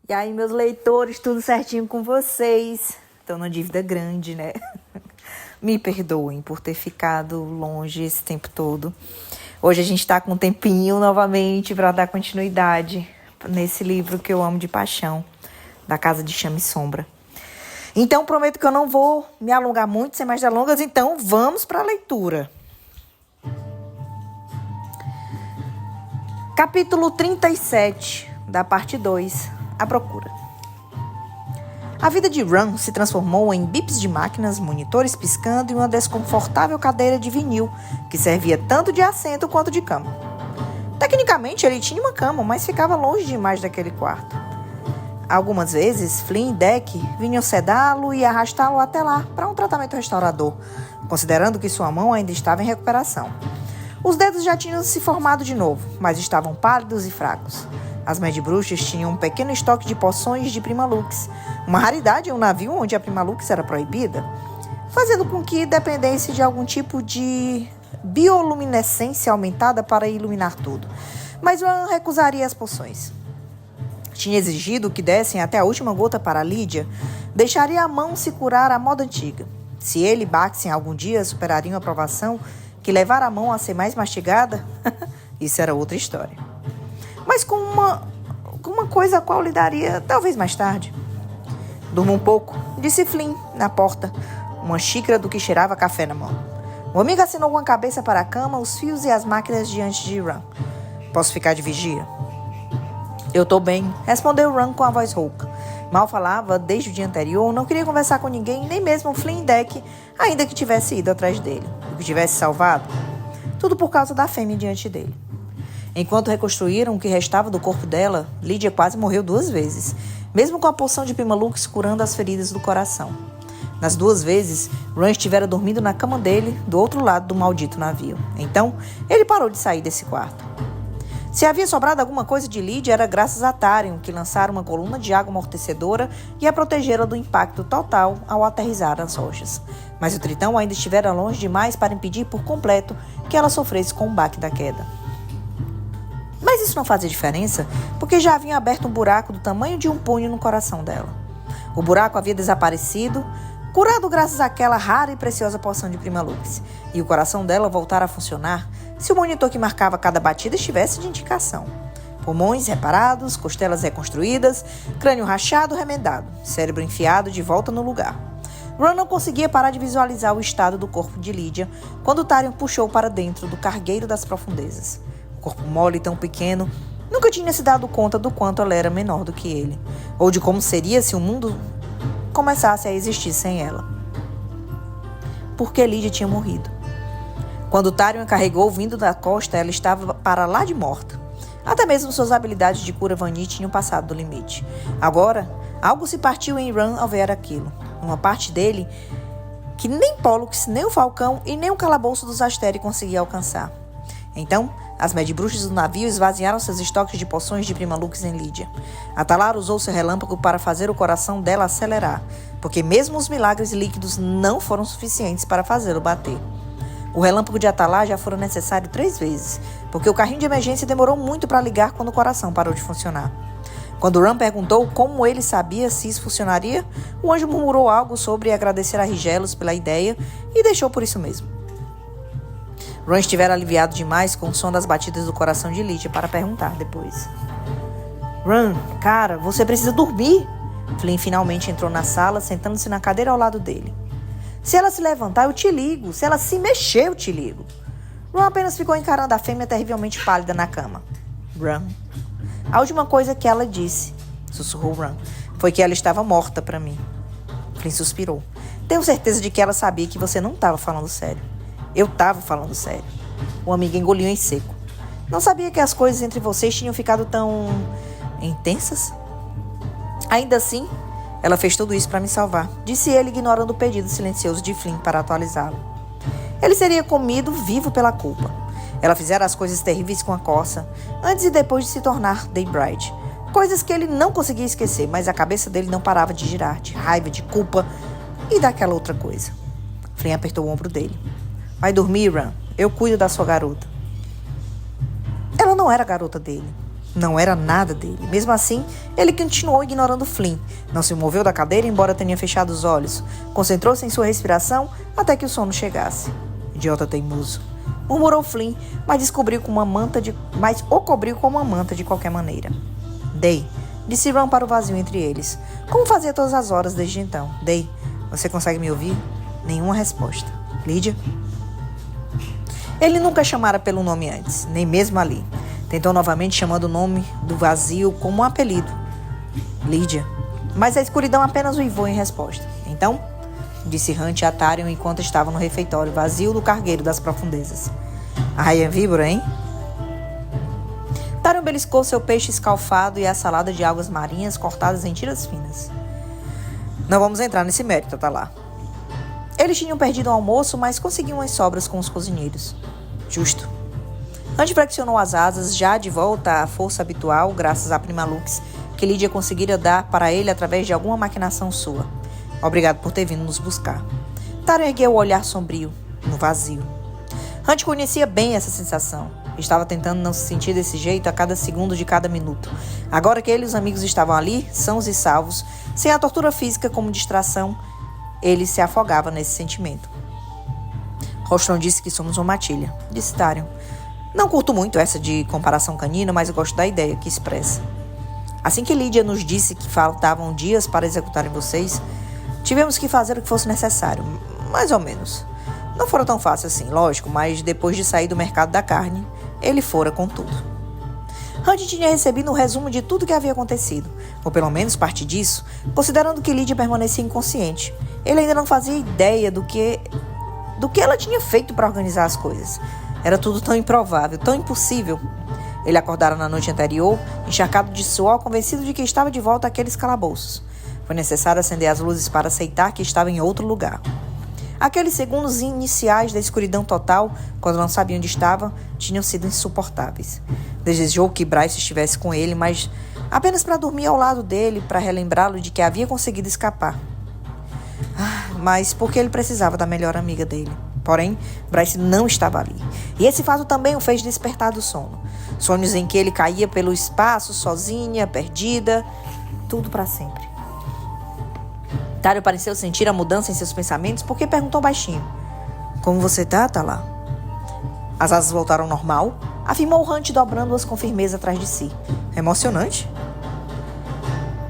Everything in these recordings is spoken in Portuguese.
E aí, meus leitores, tudo certinho com vocês? Estão numa dívida grande, né? Me perdoem por ter ficado longe esse tempo todo. Hoje a gente está com um tempinho novamente para dar continuidade nesse livro que eu amo de paixão, da Casa de Chama e Sombra. Então, prometo que eu não vou me alongar muito, sem mais delongas, então vamos para a leitura. Capítulo 37, da parte 2, A Procura. A vida de Ron se transformou em bips de máquinas, monitores piscando e uma desconfortável cadeira de vinil que servia tanto de assento quanto de cama. Tecnicamente, ele tinha uma cama, mas ficava longe demais daquele quarto. Algumas vezes, Flynn e Deck vinham sedá-lo e arrastá-lo até lá para um tratamento restaurador, considerando que sua mão ainda estava em recuperação. Os dedos já tinham se formado de novo, mas estavam pálidos e fracos. As Mad Bruxas tinham um pequeno estoque de poções de Primalux, uma raridade em um navio onde a Primalux era proibida, fazendo com que dependesse de algum tipo de bioluminescência aumentada para iluminar tudo. Mas Ron recusaria as poções. Tinha exigido que dessem até a última gota para Lídia, deixaria a mão se curar à moda antiga. Se ele e Baxen algum dia superariam a provação que levar a mão a ser mais mastigada, isso era outra história. Mas com uma coisa a qual lidaria talvez mais tarde. Durma um pouco, disse Flynn na porta, uma xícara do que cheirava café na mão. O amigo assinou com a cabeça para a cama, os fios e as máquinas diante de Ron. Posso ficar de vigia? Eu tô bem, respondeu Ron com a voz rouca. Mal falava desde o dia anterior, não queria conversar com ninguém, nem mesmo Flynn e Deck, ainda que tivesse ido atrás dele, o que tivesse salvado. Tudo por causa da fêmea diante dele. Enquanto reconstruíram o que restava do corpo dela, Lídia quase morreu 2 vezes, mesmo com a poção de Primalux curando as feridas do coração. Nas 2 vezes, Ron estivera dormindo na cama dele, do outro lado do maldito navio. Então, ele parou de sair desse quarto. Se havia sobrado alguma coisa de Lídia, era graças a Tharion, que lançara uma coluna de água amortecedora e a protegera do impacto total ao aterrissar as rochas. Mas o Tritão ainda estivera longe demais para impedir por completo que ela sofresse com o baque da queda. Mas isso não fazia diferença, porque já havia aberto um buraco do tamanho de um punho no coração dela. O buraco havia desaparecido, curado graças àquela rara e preciosa poção de Primalux, e o coração dela voltara a funcionar se o monitor que marcava cada batida estivesse de indicação. Pulmões reparados, costelas reconstruídas, crânio rachado, remendado, cérebro enfiado de volta no lugar. Ron não conseguia parar de visualizar o estado do corpo de Lídia quando Tharion puxou para dentro do cargueiro das profundezas. O corpo mole tão pequeno, nunca tinha se dado conta do quanto ela era menor do que ele, ou de como seria se o mundo começasse a existir sem ela. Porque Lídia tinha morrido. Quando Tharion a carregou vindo da costa, ela estava para lá de morta. Até mesmo suas habilidades de cura Vani tinham passado do limite. Agora, algo se partiu em Ron ao ver aquilo. Uma parte dele que nem Pollux, nem o Falcão e nem o calabouço dos Asteri conseguia alcançar. Então, as Mad Bruxas do navio esvaziaram seus estoques de poções de Primalux em Lídia. Atalar usou seu relâmpago para fazer o coração dela acelerar, porque mesmo os milagres líquidos não foram suficientes para fazê-lo bater. O relâmpago de Atalar já fora necessário 3 vezes, porque o carrinho de emergência demorou muito para ligar quando o coração parou de funcionar. Quando Ron perguntou como ele sabia se isso funcionaria, o anjo murmurou algo sobre agradecer a Rigelos pela ideia e deixou por isso mesmo. Ron estivera aliviado demais com o som das batidas do coração de Lídia para perguntar depois. Ron, cara, você precisa dormir. Flynn finalmente entrou na sala, sentando-se na cadeira ao lado dele. Se ela se levantar, eu te ligo. Se ela se mexer, eu te ligo. Ron apenas ficou encarando a fêmea terrivelmente pálida na cama. Ron. A última coisa que ela disse, sussurrou Ron, foi que ela estava morta para mim. Flynn suspirou. Tenho certeza de que ela sabia que você não estava falando sério. Eu estava falando sério. O amigo engoliu em seco. Não sabia que as coisas entre vocês tinham ficado tão intensas? Ainda assim, ela fez tudo isso para me salvar, disse ele, ignorando o pedido silencioso de Flynn para atualizá-lo. Ele seria comido vivo pela culpa. Ela fizera as coisas terríveis com a Corsa, antes e depois de se tornar Daybride. Coisas que ele não conseguia esquecer, mas a cabeça dele não parava de girar, de raiva, de culpa e daquela outra coisa. Flynn apertou o ombro dele. Vai dormir, Ron. Eu cuido da sua garota. Ela não era a garota dele. Não era nada dele. Mesmo assim, ele continuou ignorando Flynn. Não se moveu da cadeira, embora tenha fechado os olhos. Concentrou-se em sua respiração até que o sono chegasse. Idiota teimoso, murmurou Flynn, mas o cobriu com uma manta de qualquer maneira. Day, disse Ron para o vazio entre eles. Como fazia todas as horas desde então. Day, você consegue me ouvir? Nenhuma resposta. Lydia? Ele nunca a chamara pelo nome antes, nem mesmo ali. Tentou novamente, chamando o nome do vazio como um apelido. Lydia. Mas a escuridão apenas uivou em resposta. Então, disse Hunt a Tarion enquanto estava no refeitório vazio do cargueiro das profundezas. A rainha víbora, hein? Tarion beliscou seu peixe escalfado e a salada de algas marinhas cortadas em tiras finas. Não vamos entrar nesse mérito, tá lá. Eles tinham perdido o almoço, mas conseguiam as sobras com os cozinheiros. Justo. Hunt flexionou as asas, já de volta à força habitual, graças à prima Lux, que Lydia conseguira dar para ele através de alguma maquinação sua. Obrigado por ter vindo nos buscar. Tarion ergueu o olhar sombrio, no vazio. Hunt conhecia bem essa sensação. Estava tentando não se sentir desse jeito a cada segundo de cada minuto. Agora que ele e os amigos estavam ali, sãos e salvos, sem a tortura física como distração, ele se afogava nesse sentimento. Rostron disse que somos uma matilha, disse Tarion. Não curto muito essa de comparação canina, mas eu gosto da ideia que expressa. Assim que Lydia nos disse que faltavam dias para executarem vocês, tivemos que fazer o que fosse necessário, mais ou menos. Não fora tão fácil assim, lógico, mas depois de sair do mercado da carne, ele fora com tudo. Hunt tinha recebido um resumo de tudo que havia acontecido, ou pelo menos parte disso, considerando que Lydia permanecia inconsciente. Ele ainda não fazia ideia do que ela tinha feito para organizar as coisas. Era tudo tão improvável, tão impossível. Ele acordara na noite anterior, encharcado de suor, convencido de que estava de volta àqueles calabouços. Foi necessário acender as luzes para aceitar que estava em outro lugar. Aqueles segundos iniciais da escuridão total, quando não sabia onde estava, tinham sido insuportáveis. Desejou que Bryce estivesse com ele, mas apenas para dormir ao lado dele, para relembrá-lo de que havia conseguido escapar. Mas porque ele precisava da melhor amiga dele. Porém, Bryce não estava ali. E esse fato também o fez despertar do sono. Sonhos em que ele caía pelo espaço, sozinha, perdida. Tudo para sempre. Tarion pareceu sentir a mudança em seus pensamentos porque perguntou baixinho. Como você tá, Talá? As asas voltaram ao normal, afirmou Hunt dobrando-as com firmeza atrás de si. Emocionante?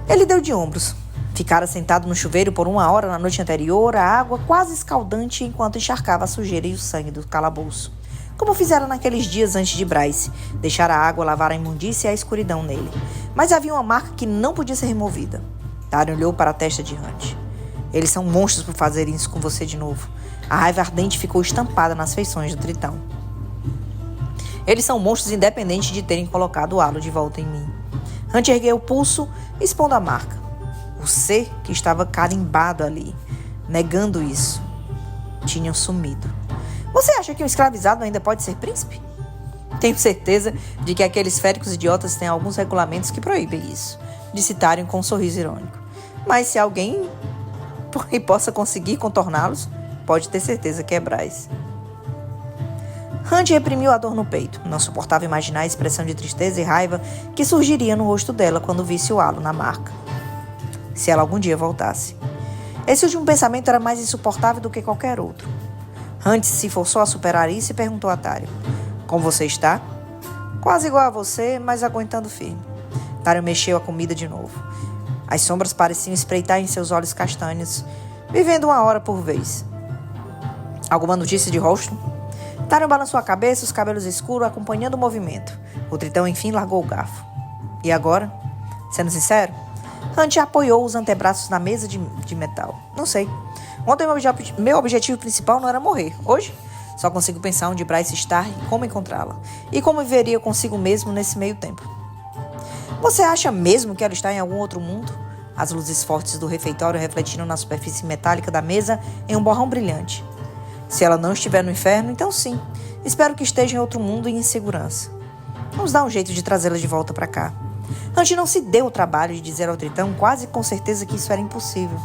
Ele deu de ombros. Ficara sentado no chuveiro por 1 hora na noite anterior, a água quase escaldante enquanto encharcava a sujeira e o sangue do calabouço. Como fizera naqueles dias antes de Bryce, deixar a água lavar a imundícia e a escuridão nele. Mas havia uma marca que não podia ser removida. Tarion olhou para a testa de Hunt. Eles são monstros por fazerem isso com você de novo. A raiva ardente ficou estampada nas feições do tritão. Eles são monstros independentes de terem colocado o halo de volta em mim. Hunt ergueu o pulso, expondo a marca. O ser que estava carimbado ali, negando isso, tinham sumido. Você acha que um escravizado ainda pode ser príncipe? Tenho certeza de que aqueles féricos idiotas têm alguns regulamentos que proíbem isso, disse Tarion com um sorriso irônico. Mas se alguém possa conseguir contorná-los, pode ter certeza que é Bryce. Hunt reprimiu a dor no peito. Não suportava imaginar a expressão de tristeza e raiva que surgiria no rosto dela quando visse o halo na marca. Se ela algum dia voltasse. Esse último pensamento era mais insuportável do que qualquer outro. Hunt se forçou a superar isso e perguntou a Tarion. Como você está? Quase igual a você, mas aguentando firme. Tarion mexeu a comida de novo. As sombras pareciam espreitar em seus olhos castanhos, vivendo 1 hora por vez. Alguma notícia de Rostron? Tarion balançou a cabeça, os cabelos escuros, acompanhando o movimento. O tritão, enfim, largou o garfo. E agora? Sendo sincero, Hunt apoiou os antebraços na mesa de metal. Não sei. Ontem meu objetivo principal não era morrer. Hoje, só consigo pensar onde Bryce está e como encontrá-la. E como viveria consigo mesmo nesse meio tempo. Você acha mesmo que ela está em algum outro mundo? As luzes fortes do refeitório refletiram na superfície metálica da mesa em um borrão brilhante. Se ela não estiver no inferno, então sim. Espero que esteja em outro mundo e em segurança. Vamos dar um jeito de trazê-la de volta para cá. Hunt não se deu o trabalho de dizer ao tritão quase com certeza que isso era impossível.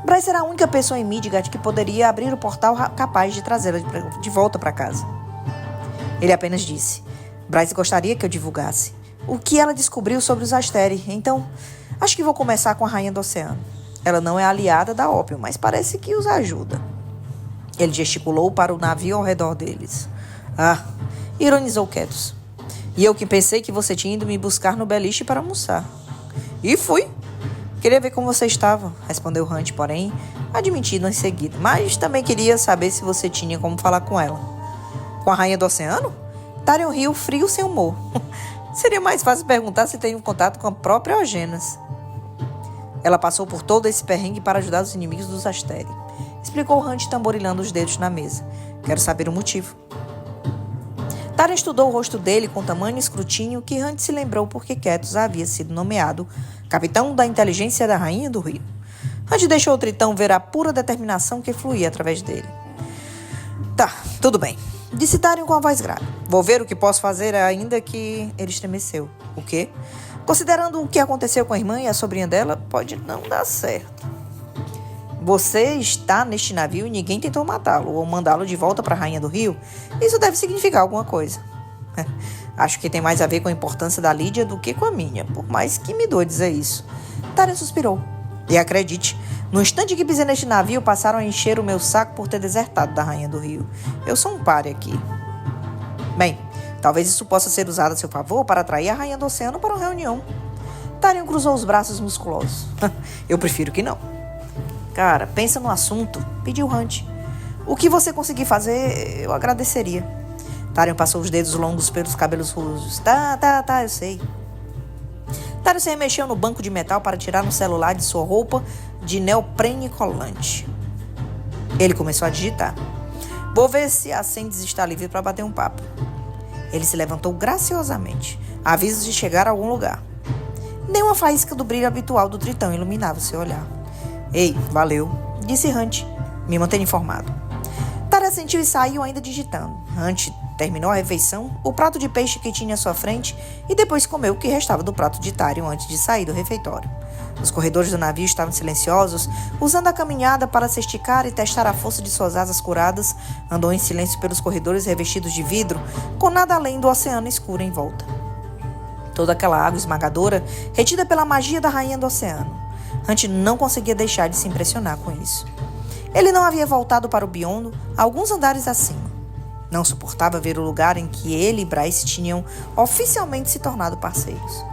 Bryce era a única pessoa em Midgard que poderia abrir o portal capaz de trazê-la de volta para casa. Ele apenas disse. Bryce gostaria que eu divulgasse. o que ela descobriu sobre os Asteri. Então, acho que vou começar com a Rainha do Oceano. Ela não é aliada da Ópio, mas parece que os ajuda. Ele gesticulou para o navio ao redor deles. Ah, ironizou Ketos. E eu que pensei que você tinha ido me buscar no beliche para almoçar. E fui. Queria ver como você estava, respondeu Hunt, porém, admitido em seguida. Mas também queria saber se você tinha como falar com ela. Com a Rainha do Oceano? Tarion riu frio sem humor. Seria mais fácil perguntar se tem um contato com a própria Ogenas. Ela passou por todo esse perrengue para ajudar os inimigos dos Asteri. Explicou Hunt, tamborilando os dedos na mesa. Quero saber o motivo. Tarion estudou o rosto dele com tamanho escrutínio que Hunt se lembrou porque Ketos havia sido nomeado capitão da inteligência da Rainha do Rio. Hunt deixou o Tritão ver a pura determinação que fluía através dele. Tá, tudo bem. Disse Tarion com a voz grave. Vou ver o que posso fazer, ainda que... Ele estremeceu. O quê? Considerando o que aconteceu com a irmã e a sobrinha dela, pode não dar certo. Você está neste navio e ninguém tentou matá-lo ou mandá-lo de volta para a Rainha do Rio? Isso deve significar alguma coisa. Acho que tem mais a ver com a importância da Lídia do que com a minha, por mais que me doa dizer isso. Tarion suspirou. E acredite, no instante que pisei neste navio, passaram a encher o meu saco por ter desertado da Rainha do Rio. Eu sou um páreo aqui. Bem, talvez isso possa ser usado a seu favor para atrair a Rainha do Oceano para uma reunião. Tarion cruzou os braços musculosos. Eu prefiro que não. Cara, pensa no assunto, pediu Hunt. O que você conseguir fazer, eu agradeceria. Tarion passou os dedos longos pelos cabelos ruivos. Tá, eu sei. Tarion se remexeu no banco de metal para tirar um celular de sua roupa de neoprene colante. Ele começou a digitar. Vou ver se a Sands está livre para bater um papo. Ele se levantou graciosamente. Avisos de chegar a algum lugar. Nem uma faísca do brilho habitual do Tritão iluminava seu olhar. Ei, valeu, disse Hunt. Me mantenha informado. Tarion assentiu e saiu ainda digitando. Hunt terminou a refeição, o prato de peixe que tinha à sua frente, e depois comeu o que restava do prato de Tarion antes de sair do refeitório. Os corredores do navio estavam silenciosos, usando a caminhada para se esticar e testar a força de suas asas curadas, andou em silêncio pelos corredores revestidos de vidro, com nada além do oceano escuro em volta. Toda aquela água esmagadora, retida pela magia da Rainha do Oceano. Hunt não conseguia deixar de se impressionar com isso. Ele não havia voltado para o Biondo alguns andares acima. Não suportava ver o lugar em que ele e Bryce tinham oficialmente se tornado parceiros.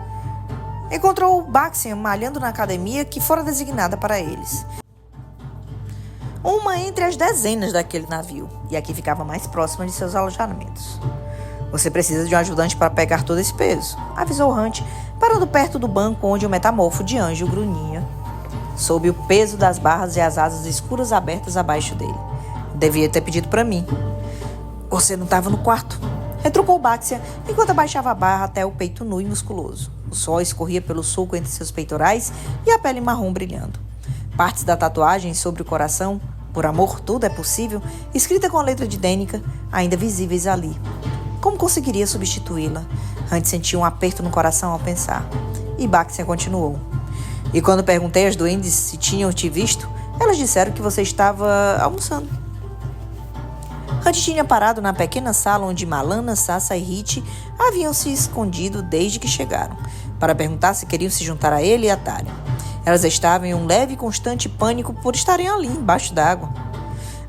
Encontrou Baxian malhando na academia que fora designada para eles. Uma entre as dezenas daquele navio, e a que ficava mais próxima de seus alojamentos. Você precisa de um ajudante para pegar todo esse peso, avisou Hunt, parando perto do banco onde o metamorfo de anjo grunhia, sob o peso das barras e as asas escuras abertas abaixo dele. Devia ter pedido para mim. Você não estava no quarto, retrucou Baxian, enquanto abaixava a barra até o peito nu e musculoso. O sol escorria pelo sulco entre seus peitorais e a pele marrom brilhando. Partes da tatuagem sobre o coração, por amor, tudo é possível, escrita com a letra de Danica, ainda visíveis ali. Como conseguiria substituí-la? Hunt sentiu um aperto no coração ao pensar. E Baxian continuou. E quando perguntei às duendes se tinham te visto, elas disseram que você estava almoçando. Hunt tinha parado na pequena sala onde Malana, Sassa e Hit haviam se escondido desde que chegaram, para perguntar se queriam se juntar a ele e a Tarion. Elas estavam em um leve e constante pânico por estarem ali, embaixo d'água.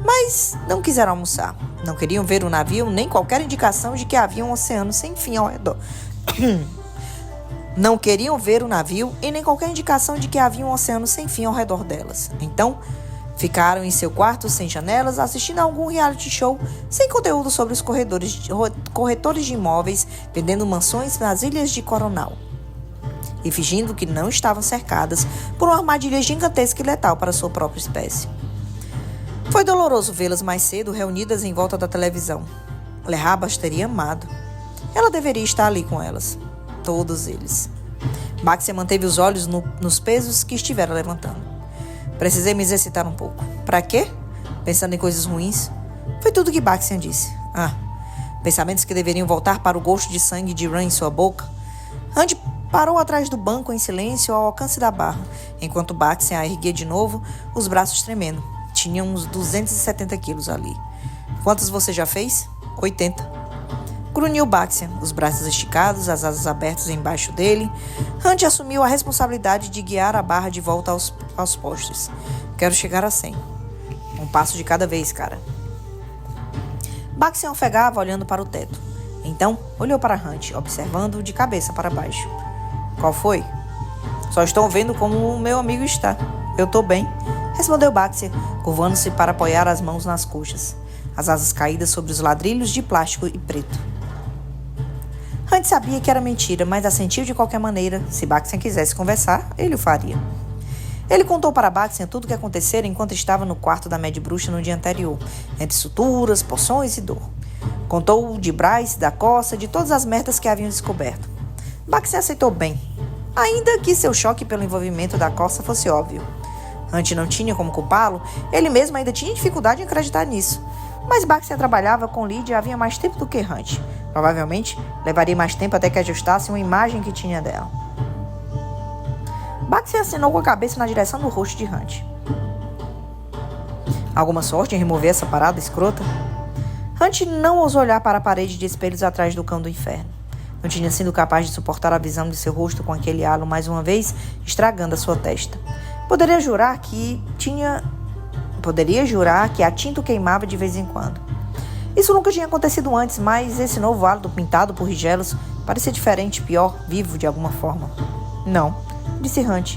Mas não quiseram almoçar. Não queriam ver o navio nem qualquer indicação de que havia um oceano sem fim ao redor. Não queriam ver o navio e nem qualquer indicação de que havia um oceano sem fim ao redor delas. Então, ficaram em seu quarto sem janelas, assistindo a algum reality show sem conteúdo sobre os corretores de imóveis, vendendo mansões nas ilhas de Coronal. E fingindo que não estavam cercadas por uma armadilha gigantesca e letal para sua própria espécie. Foi doloroso vê-las mais cedo reunidas em volta da televisão. Lerrabas teria amado. Ela deveria estar ali com elas. Todos eles. Baxian manteve os olhos nos pesos que estivera levantando. Precisei me exercitar um pouco. Para quê? Pensando em coisas ruins? Foi tudo que Baxian disse. Pensamentos que deveriam voltar para o gosto de sangue de Ran em sua boca. Hunt parou atrás do banco em silêncio ao alcance da barra, enquanto Baxian a erguia de novo, os braços tremendo. Tinha uns 270 quilos ali. Quantos você já fez? 80. Grunhiu Baxian, os braços esticados, as asas abertas embaixo dele. Hunt assumiu a responsabilidade de guiar a barra de volta aos postes. Quero chegar a 100. Um passo de cada vez, cara. Baxian ofegava olhando para o teto. Então, olhou para Hunt, observando-o de cabeça para baixo. Qual foi? Só estou vendo como o meu amigo está. Eu estou bem, respondeu Baxian, curvando-se para apoiar as mãos nas coxas, as asas caídas sobre os ladrilhos de plástico e preto. Hunt sabia que era mentira, mas assentiu de qualquer maneira. Se Baxian quisesse conversar, ele o faria. Ele contou para Baxian tudo o que acontecera enquanto estava no quarto da Mad Bruxa no dia anterior, entre suturas, poções e dor. Contou de Bryce, da Costa, de todas as merdas que haviam descoberto. Baxian aceitou bem, ainda que seu choque pelo envolvimento da Costa fosse óbvio. Hunt não tinha como culpá-lo, ele mesmo ainda tinha dificuldade em acreditar nisso. Mas Baxian trabalhava com Lydia havia mais tempo do que Hunt. Provavelmente levaria mais tempo até que ajustasse uma imagem que tinha dela. Baxian acenou com a cabeça na direção do rosto de Hunt. Alguma sorte em remover essa parada escrota? Hunt não ousou olhar para a parede de espelhos atrás do cão do inferno. Não tinha sido capaz de suportar a visão de seu rosto com aquele halo mais uma vez estragando a sua testa. Poderia jurar que a tinta o queimava de vez em quando. Isso nunca tinha acontecido antes, mas esse novo halo pintado por rigelos parecia diferente, pior, vivo de alguma forma. Não, disse Hunt.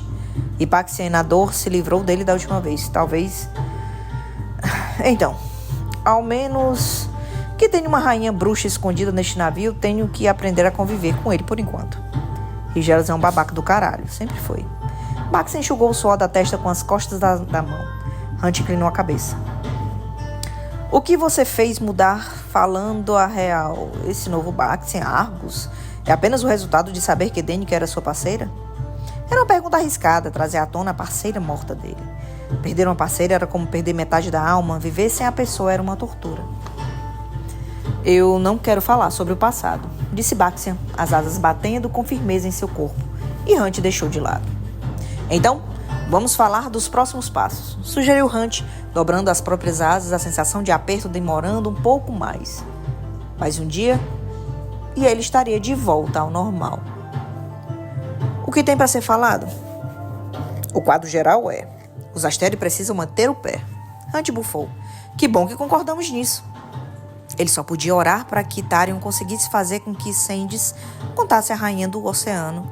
E Baxian, na dor, se livrou dele da última vez. Talvez... Então, ao menos que tenha uma rainha bruxa escondida neste navio, tenho que aprender a conviver com ele por enquanto. Rigelos é um babaca do caralho, sempre foi. Baxian enxugou o suor da testa com as costas da mão. Hunt inclinou a cabeça. O que você fez mudar falando a real? Esse novo Baxian, Argus, é apenas o resultado de saber que Danica era sua parceira? Era uma pergunta arriscada, trazer à tona a parceira morta dele. Perder uma parceira era como perder metade da alma, viver sem a pessoa era uma tortura. Eu não quero falar sobre o passado, disse Baxian, as asas batendo com firmeza em seu corpo, e Hunt deixou de lado. Então, vamos falar dos próximos passos, sugeriu Hunt, dobrando as próprias asas, a sensação de aperto demorando um pouco mais. Mais um dia, e ele estaria de volta ao normal. O que tem para ser falado? O quadro geral é: os Asteri precisam manter o pé. Hunt bufou. Que bom que concordamos nisso. Ele só podia orar para que Tharion conseguisse fazer com que Sandys contatasse a rainha do oceano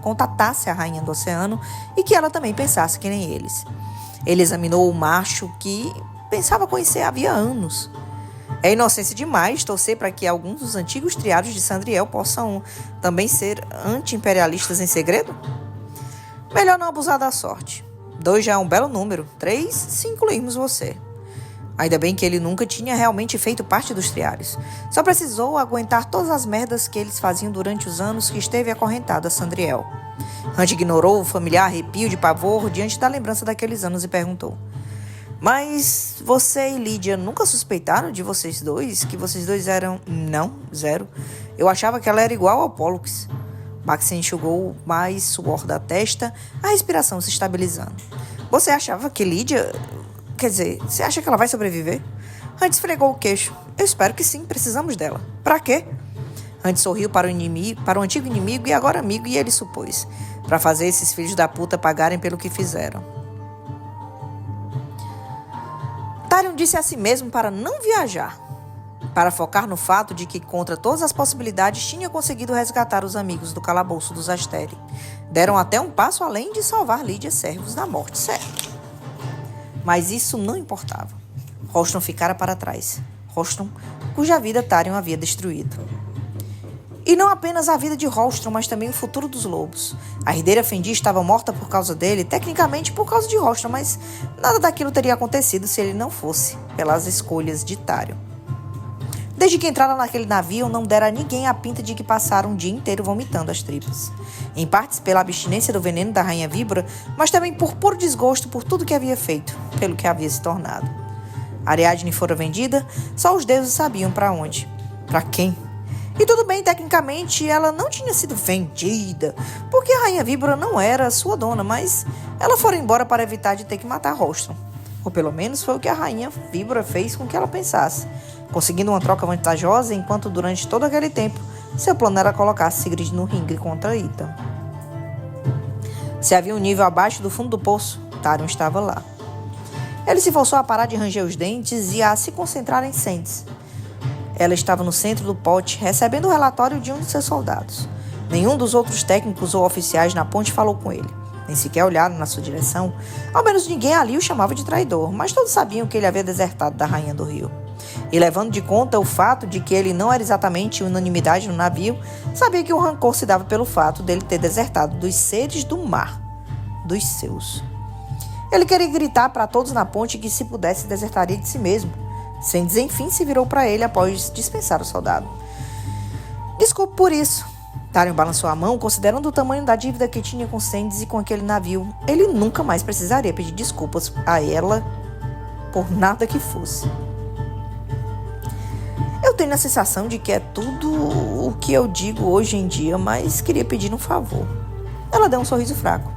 e que ela também pensasse que nem eles. Ele examinou o macho que pensava conhecer havia anos. É inocência demais torcer para que alguns dos antigos triados de Sandriel possam também ser anti-imperialistas em segredo? Melhor não abusar da sorte. 2 já é um belo número. 3, se incluirmos você. Ainda bem que ele nunca tinha realmente feito parte dos triários. Só precisou aguentar todas as merdas que eles faziam durante os anos que esteve acorrentado a Sandriel. Hunt ignorou o familiar arrepio de pavor diante da lembrança daqueles anos e perguntou: Mas você e Lydia nunca suspeitaram de vocês dois? Que vocês dois eram... Não, zero. Eu achava que ela era igual ao Pollux. Baxian enxugou mais suor da testa, a respiração se estabilizando. Você achava que Lydia... Quer dizer, você acha que ela vai sobreviver? Hunt esfregou o queixo. Eu espero que sim, precisamos dela. Pra quê? Hunt sorriu para o antigo inimigo e agora amigo, e ele supôs: para fazer esses filhos da puta pagarem pelo que fizeram. Tharion disse a si mesmo para não viajar, para focar no fato de que, contra todas as possibilidades, tinha conseguido resgatar os amigos do calabouço dos Asteri. Deram até um passo além de salvar Lydia, servos da morte, certo? Mas isso não importava. Rostron ficara para trás. Rostron, cuja vida Tharion havia destruído. E não apenas a vida de Rostron, mas também o futuro dos lobos. A herdeira Fendi estava morta por causa dele, tecnicamente por causa de Rostron, mas nada daquilo teria acontecido se ele não fosse pelas escolhas de Tharion. Desde que entraram naquele navio, não dera a ninguém a pinta de que passaram um dia inteiro vomitando as tripas. Em partes pela abstinência do veneno da Rainha Víbora, mas também por puro desgosto por tudo que havia feito, pelo que havia se tornado. Ariadne fora vendida, só os deuses sabiam para onde. Para quem? E tudo bem, tecnicamente, ela não tinha sido vendida, porque a Rainha Víbora não era sua dona, mas ela fora embora para evitar de ter que matar Rostron. Ou pelo menos foi o que a Rainha Víbora fez com que ela pensasse, conseguindo uma troca vantajosa enquanto durante todo aquele tempo Seu plano era colocar Sigrid no ringue contra Ethan. Se havia um nível abaixo do fundo do poço, Tharion estava lá. Ele se forçou a parar de ranger os dentes e a se concentrar em Sands. Ela estava no centro do pote, recebendo o relatório de um de seus soldados. Nenhum dos outros técnicos ou oficiais na ponte falou com ele. Nem sequer olharam na sua direção. Ao menos ninguém ali o chamava de traidor, mas todos sabiam que ele havia desertado da Rainha do Rio. E levando de conta o fato de que ele não era exatamente unanimidade no navio, sabia que o rancor se dava pelo fato dele ter desertado dos seres do mar, dos seus. Ele queria gritar para todos na ponte que, se pudesse, desertaria de si mesmo. Sands, enfim, se virou para ele após dispensar o soldado. Desculpe por isso. Tharion balançou a mão, considerando o tamanho da dívida que tinha com Sands e com aquele navio. Ele nunca mais precisaria pedir desculpas a ela por nada que fosse. Eu tenho a sensação de que é tudo o que eu digo hoje em dia, mas queria pedir um favor. Ela deu um sorriso fraco.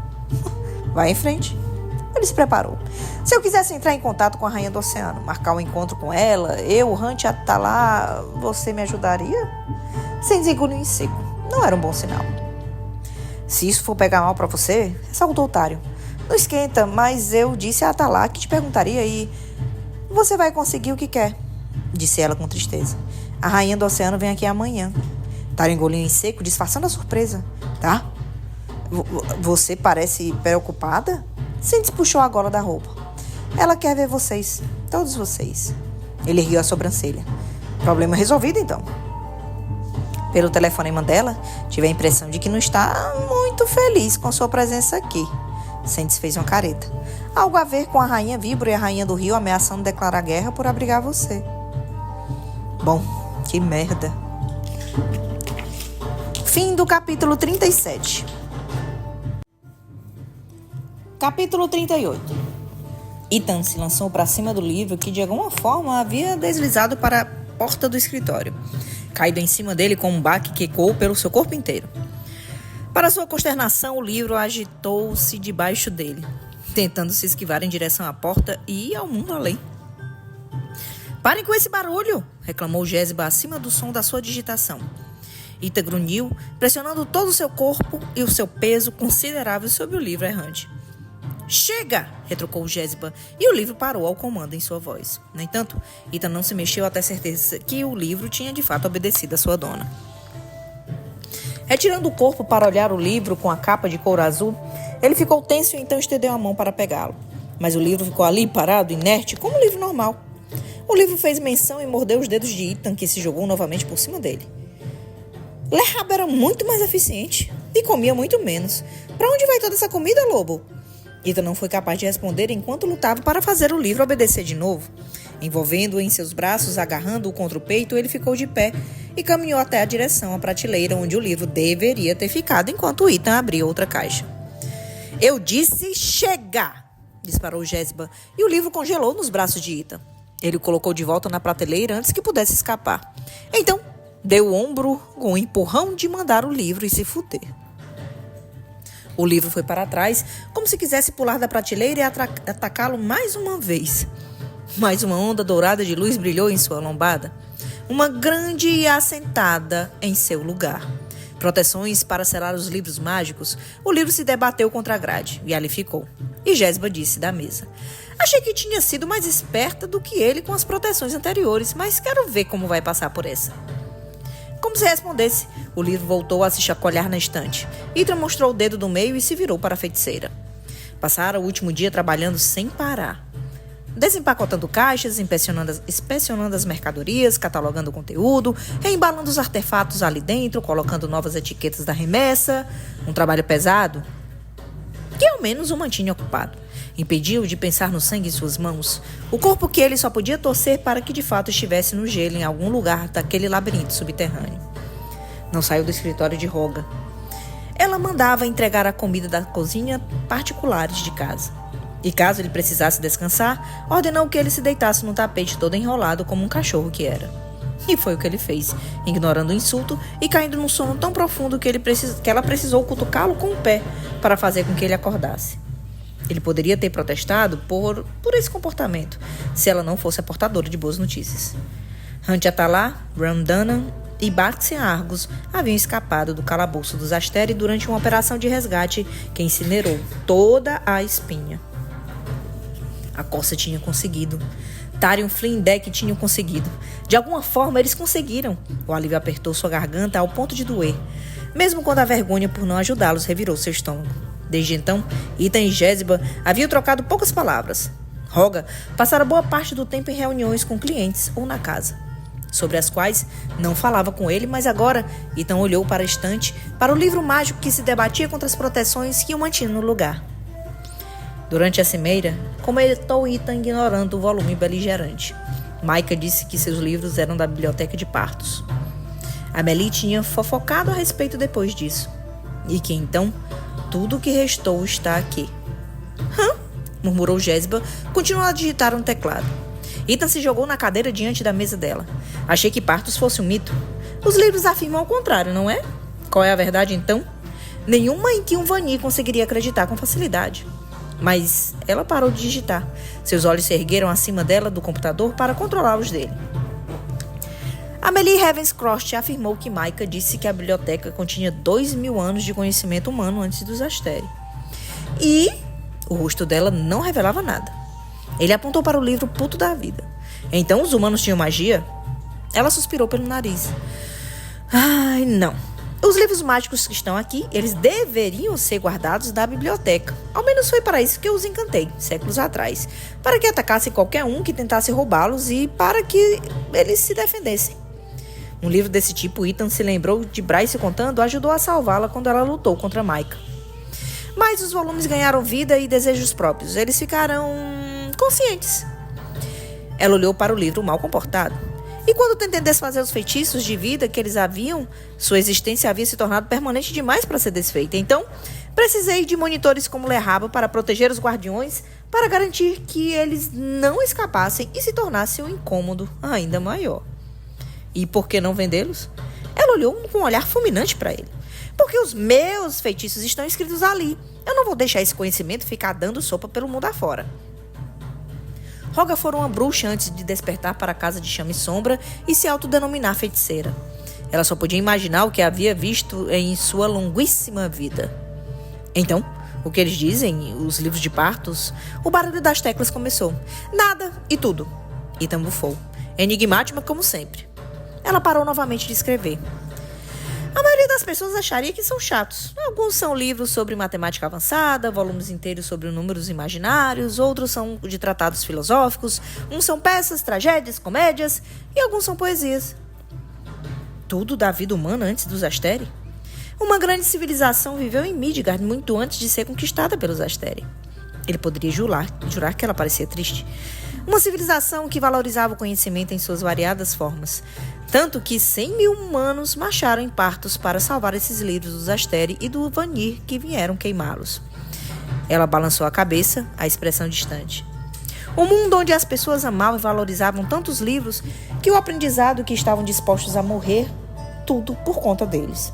Vai em frente. Ele se preparou. Se eu quisesse entrar em contato com a Rainha do Oceano, marcar um encontro com ela, eu, o Hunt, tá lá, você me ajudaria? Sands engoliu em seco. Não era um bom sinal. Se isso for pegar mal pra você, ressaltou Tharion. Não esquenta, mas eu disse a Atalá que te perguntaria e... Você vai conseguir o que quer, disse ela com tristeza. A Rainha do Oceano vem aqui amanhã. Tharion engoliu em seco, disfarçando a surpresa. Tá? Você parece preocupada? Sands puxou a gola da roupa. Ela quer ver vocês, todos vocês. Ele ergueu a sobrancelha. Problema resolvido, então. Pelo telefonema dela, tive a impressão de que não está muito feliz com sua presença aqui. Sands fez uma careta. Algo a ver com a Rainha Vibro e a Rainha do Rio ameaçando declarar guerra por abrigar você. Bom, que merda. Fim do capítulo 37. Capítulo 38. Ethan se lançou para cima do livro que de alguma forma havia deslizado para a porta do escritório, caído em cima dele com um baque que ecoou pelo seu corpo inteiro. Para sua consternação, o livro agitou-se debaixo dele, tentando se esquivar em direção à porta e ao mundo além. Parem com esse barulho! Reclamou Jesiba acima do som da sua digitação. Ethan grunhiu, pressionando todo o seu corpo e o seu peso considerável sobre o livro errante. Chega! Retrucou Jesiba, e o livro parou ao comando em sua voz. No entanto, Ethan não se mexeu até certeza que o livro tinha de fato obedecido a sua dona. Retirando o corpo para olhar o livro com a capa de couro azul, ele ficou tenso e então estendeu a mão para pegá-lo. Mas o livro ficou ali parado, inerte, como um livro normal. O livro fez menção e mordeu os dedos de Ethan, que se jogou novamente por cima dele. Lehab era muito mais eficiente e comia muito menos. Para onde vai toda essa comida, lobo? Ethan não foi capaz de responder enquanto lutava para fazer o livro obedecer de novo. Envolvendo-o em seus braços, agarrando-o contra o peito, ele ficou de pé e caminhou até a direção à prateleira onde o livro deveria ter ficado enquanto Ethan abria outra caixa. Eu disse chega! Disparou Jesiba e o livro congelou nos braços de Ethan. Ele o colocou de volta na prateleira antes que pudesse escapar. Então, deu o ombro com um empurrão de mandar o livro e se fuder. O livro foi para trás, como se quisesse pular da prateleira e atacá-lo mais uma vez. Mais uma onda dourada de luz brilhou em sua lombada. Uma grande e assentada em seu lugar. Proteções para selar os livros mágicos, o livro se debateu contra a grade e ali ficou. E Jesiba disse da mesa. Achei que tinha sido mais esperta do que ele com as proteções anteriores, mas quero ver como vai passar por essa. Como se respondesse, o livro voltou a se chacoalhar na estante. Ethan mostrou o dedo do meio e se virou para a feiticeira. Passara o último dia trabalhando sem parar. Desempacotando caixas, inspecionando as mercadorias, catalogando o conteúdo, reembalando os artefatos ali dentro, colocando novas etiquetas da remessa. Um trabalho pesado que ao menos o mantinha ocupado. Impediu-o de pensar no sangue em suas mãos, o corpo que ele só podia torcer para que de fato estivesse no gelo em algum lugar daquele labirinto subterrâneo. Não saiu do escritório de Roga. Ela mandava entregar a comida da cozinha particulares de casa. E caso ele precisasse descansar, ordenou que ele se deitasse no tapete todo enrolado como um cachorro que era. E foi o que ele fez, ignorando o insulto e caindo num sono tão profundo que ela precisou cutucá-lo com o pé para fazer com que ele acordasse. Ele poderia ter protestado por esse comportamento, se ela não fosse a portadora de boas notícias. Hunt Atalá, Ram Dunham e Bax e Argos haviam escapado do calabouço dos Asteri durante uma operação de resgate que incinerou toda a espinha. A Corsa tinha conseguido. Tarion Flynn e Deck tinham conseguido. De alguma forma, eles conseguiram. O alívio apertou sua garganta ao ponto de doer. Mesmo quando a vergonha por não ajudá-los revirou seu estômago. Desde então, Ethan e Jesiba haviam trocado poucas palavras. Roga passara boa parte do tempo em reuniões com clientes ou na casa, sobre as quais não falava com ele, mas agora Ethan olhou para a estante, para o livro mágico que se debatia contra as proteções que o mantinham no lugar. Durante a cimeira, comentou Ethan ignorando o volume beligerante. Micah disse que seus livros eram da biblioteca de Partos. Amelie tinha fofocado a respeito depois disso. E que então, tudo o que restou está aqui. Murmurou Jesiba, continuando a digitar no teclado. Ethan se jogou na cadeira diante da mesa dela. Achei que Partos fosse um mito. Os livros afirmam o contrário, não é? Qual é a verdade, então? Nenhuma em que um Vanir conseguiria acreditar com facilidade. Mas ela parou de digitar. Seus olhos se ergueram acima dela do computador para controlá-los dele. Amelie Ravenscroft afirmou que Micah disse que a biblioteca continha 2.000 anos de conhecimento humano antes dos Asteri. E o rosto dela não revelava nada. Ele apontou para o livro Puto da Vida. Então os humanos tinham magia? Ela suspirou pelo nariz. Ai, não. Os livros mágicos que estão aqui, eles deveriam ser guardados na biblioteca. Ao menos foi para isso que eu os encantei, séculos atrás. Para que atacassem qualquer um que tentasse roubá-los e para que eles se defendessem. Um livro desse tipo, Ethan se lembrou de Bryce contando, ajudou a salvá-la quando ela lutou contra Micah. Mas os volumes ganharam vida e desejos próprios. Eles ficaram conscientes. Ela olhou para o livro mal comportado. E quando tentei desfazer os feitiços de vida que eles haviam, sua existência havia se tornado permanente demais para ser desfeita. Então, precisei de monitores como Lerraba para proteger os guardiões, para garantir que eles não escapassem e se tornassem um incômodo ainda maior. E por que não vendê-los? Ela olhou com um olhar fulminante para ele. Porque os meus feitiços estão escritos ali. Eu não vou deixar esse conhecimento ficar dando sopa pelo mundo afora. Roga foi uma bruxa antes de despertar para a casa de chama e sombra e se autodenominar feiticeira. Ela só podia imaginar o que havia visto em sua longuíssima vida. Então, o que eles dizem, os livros de Partos, o barulho das teclas começou. Nada e tudo. Ethan bufou. Enigmática como sempre. Ela parou novamente de escrever. A maioria das pessoas acharia que são chatos. Alguns são livros sobre matemática avançada, volumes inteiros sobre números imaginários, outros são de tratados filosóficos, uns são peças, tragédias, comédias e alguns são poesias. Tudo da vida humana antes dos Asteri? Uma grande civilização viveu em Midgard muito antes de ser conquistada pelos Asteri. Ele poderia jurar que ela parecia triste. Uma civilização que valorizava o conhecimento em suas variadas formas. Tanto que 100.000 humanos marcharam em Partos para salvar esses livros dos Asteri e do Vanir que vieram queimá-los. Ela balançou a cabeça, a expressão distante. Um mundo onde as pessoas amavam e valorizavam tantos livros que o aprendizado que estavam dispostos a morrer, tudo por conta deles.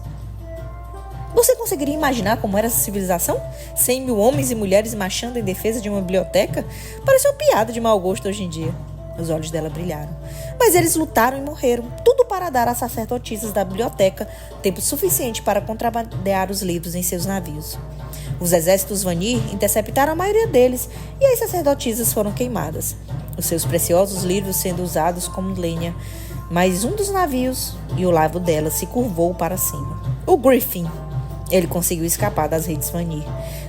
Você conseguiria imaginar como era essa civilização? 100.000 homens e mulheres marchando em defesa de uma biblioteca? Parece uma piada de mau gosto hoje em dia. Os olhos dela brilharam. Mas eles lutaram e morreram, tudo para dar às sacerdotisas da biblioteca tempo suficiente para contrabandear os livros em seus navios. Os exércitos Vanir interceptaram a maioria deles e as sacerdotisas foram queimadas, os seus preciosos livros sendo usados como lenha. Mas um dos navios e o lado dela se curvou para cima. O Griffin. Ele conseguiu escapar das redes Vanir.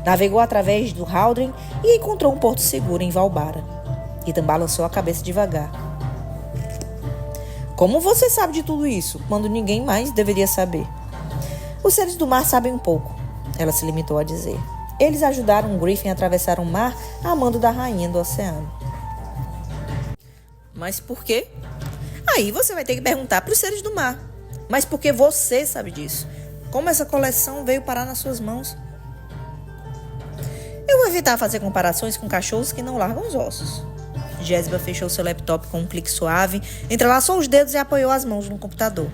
Navegou através do Haldren e encontrou um porto seguro em Valbara. Ethan balançou a cabeça devagar. Como você sabe de tudo isso, quando ninguém mais deveria saber? Os seres do mar sabem um pouco, ela se limitou a dizer. Eles ajudaram Griffin a atravessar o mar a mando da rainha do oceano. Mas por quê? Aí você vai ter que perguntar para os seres do mar. Mas por que você sabe disso? Como essa coleção veio parar nas suas mãos? Eu vou evitar fazer comparações com cachorros que não largam os ossos. Jesiba fechou seu laptop com um clique suave, entrelaçou os dedos e apoiou as mãos no computador.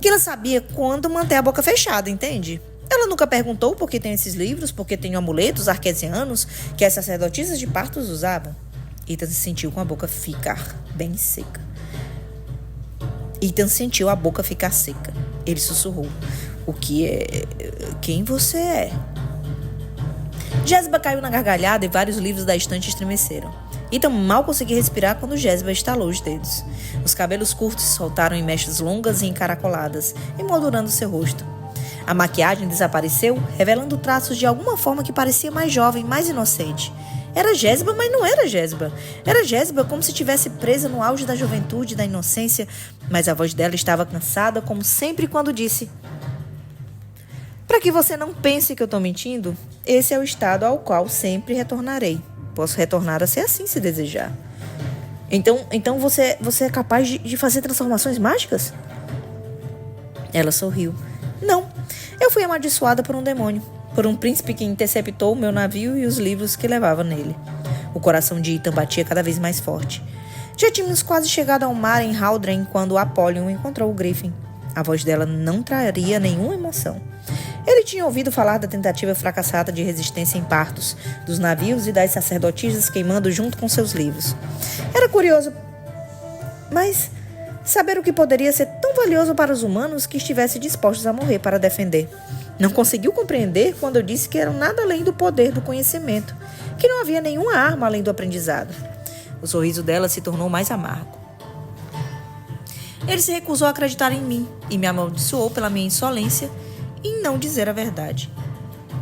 Que ela sabia quando manter a boca fechada, entende? Ela nunca perguntou por que tem esses livros, por que tem amuletos arquesianos que as sacerdotisas de Partos usavam. Ethan se sentiu com a boca ficar bem seca. Ethan sentiu a boca ficar seca. Ele sussurrou. O que é... Quem você é? Jesiba caiu na gargalhada e vários livros da estante estremeceram. Ethan mal conseguia respirar quando Jesiba estalou os dedos. Os cabelos curtos se soltaram em mechas longas e encaracoladas, emoldurando seu rosto. A maquiagem desapareceu, revelando traços de alguma forma que parecia mais jovem, mais inocente. Era Jesiba, mas não era Jesiba. Era Jesiba como se estivesse presa no auge da juventude e da inocência, mas a voz dela estava cansada, como sempre quando disse: para que você não pense que eu estou mentindo, esse é o estado ao qual sempre retornarei. Posso retornar a ser assim, se desejar. Então você é capaz de fazer transformações mágicas? Ela sorriu. Não, eu fui amaldiçoada por um demônio, por um príncipe que interceptou o meu navio e os livros que levava nele. O coração de Ethan batia cada vez mais forte. Já tínhamos quase chegado ao mar em Haldren quando Apollyon encontrou o Griffin. A voz dela não traria nenhuma emoção. Ele tinha ouvido falar da tentativa fracassada de resistência em Partos, dos navios e das sacerdotisas queimando junto com seus livros. Era curioso, mas saber o que poderia ser tão valioso para os humanos que estivessem dispostos a morrer para defender. Não conseguiu compreender quando eu disse que eram nada além do poder do conhecimento, que não havia nenhuma arma além do aprendizado. O sorriso dela se tornou mais amargo. Ele se recusou a acreditar em mim e me amaldiçoou pela minha insolência em não dizer a verdade.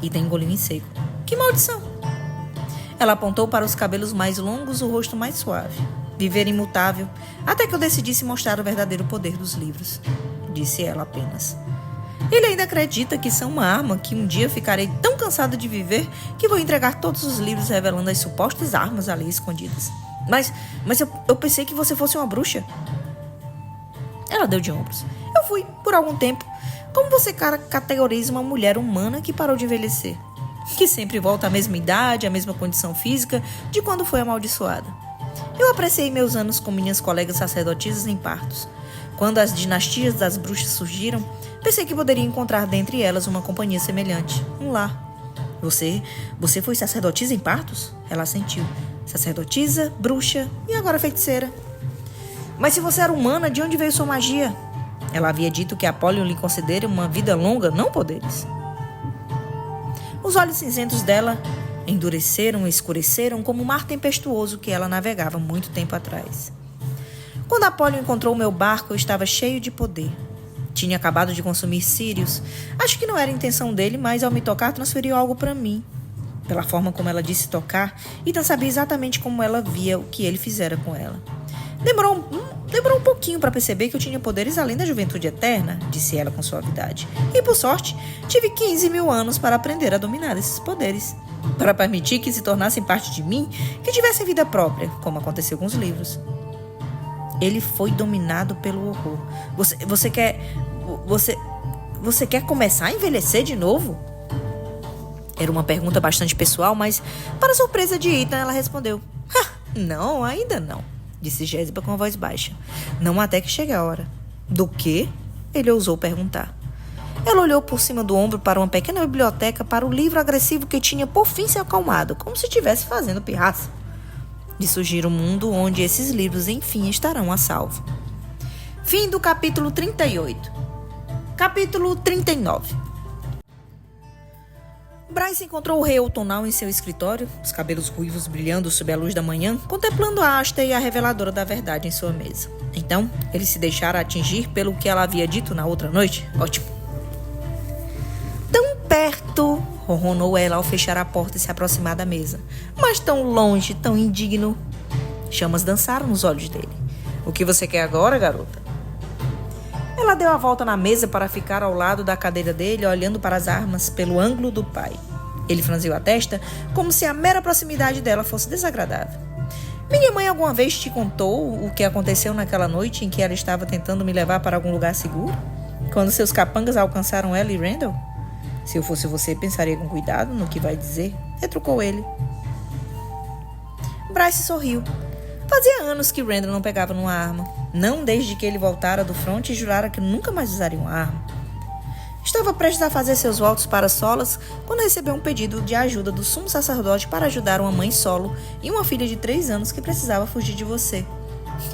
Ida engoliu em seco. Que maldição! Ela apontou para os cabelos mais longos, o rosto mais suave. Viver imutável, até que eu decidisse mostrar o verdadeiro poder dos livros, disse ela apenas. Ele ainda acredita que são uma arma, que um dia ficarei tão cansado de viver que vou entregar todos os livros revelando as supostas armas ali escondidas. Mas eu pensei que você fosse uma bruxa. Ela deu de ombros. Eu fui, por algum tempo. Como você categoriza uma mulher humana que parou de envelhecer? Que sempre volta à mesma idade, à mesma condição física de quando foi amaldiçoada. Eu apreciei meus anos com minhas colegas sacerdotisas em Partos. Quando as dinastias das bruxas surgiram, pensei que poderia encontrar dentre elas uma companhia semelhante, um lar. Você foi sacerdotisa em Partos? Ela assentiu. Sacerdotisa, bruxa e agora feiticeira. Mas se você era humana, de onde veio sua magia? Ela havia dito que Apollyon lhe concedera uma vida longa, não poderes. Os olhos cinzentos dela endureceram e escureceram como o mar tempestuoso que ela navegava muito tempo atrás. Quando Apollyon encontrou o meu barco, eu estava cheio de poder. Tinha acabado de consumir Sirius. Acho que não era a intenção dele, mas ao me tocar, transferiu algo para mim. Pela forma como ela disse tocar, Ethan sabia exatamente como ela via o que ele fizera com ela. Demorou um pouquinho para perceber que eu tinha poderes além da juventude eterna, disse ela com suavidade. E, por sorte, tive 15 mil anos para aprender a dominar esses poderes. Para permitir que se tornassem parte de mim, que tivessem vida própria, como aconteceu com os livros. Ele foi dominado pelo horror. Você quer começar a envelhecer de novo? Era uma pergunta bastante pessoal, mas, para surpresa de Ethan, ela respondeu. Não, ainda não, disse Jesiba com a voz baixa. Não até que chegue a hora. Do quê? Ele ousou perguntar. Ela olhou por cima do ombro para uma pequena biblioteca, para o livro agressivo que tinha por fim se acalmado, como se estivesse fazendo pirraça. De surgir um mundo onde esses livros enfim estarão a salvo. Fim do capítulo 38. Capítulo 39. Bryce encontrou o rei outonal em seu escritório, os cabelos ruivos brilhando sob a luz da manhã, contemplando a asta e a reveladora da verdade em sua mesa. Então, ele se deixara atingir pelo que ela havia dito na outra noite? Ótimo. Tão perto, ronronou ela ao fechar a porta e se aproximar da mesa. Mas tão longe, tão indigno. Chamas dançaram nos olhos dele. O que você quer agora, garota? Ela deu a volta na mesa para ficar ao lado da cadeira dele, olhando para as armas pelo ângulo do pai. Ele franziu a testa, como se a mera proximidade dela fosse desagradável. Minha mãe alguma vez te contou o que aconteceu naquela noite em que ela estava tentando me levar para algum lugar seguro? Quando seus capangas alcançaram ela e Randall? Se eu fosse você, pensaria com cuidado no que vai dizer, retrucou ele. Bryce sorriu. Fazia anos que Randall não pegava numa arma. Não desde que ele voltara do fronte e jurara que nunca mais usaria uma arma. Estava prestes a fazer seus votos para Solas quando recebeu um pedido de ajuda do sumo sacerdote para ajudar uma mãe solo e uma filha de 3 anos que precisava fugir de você.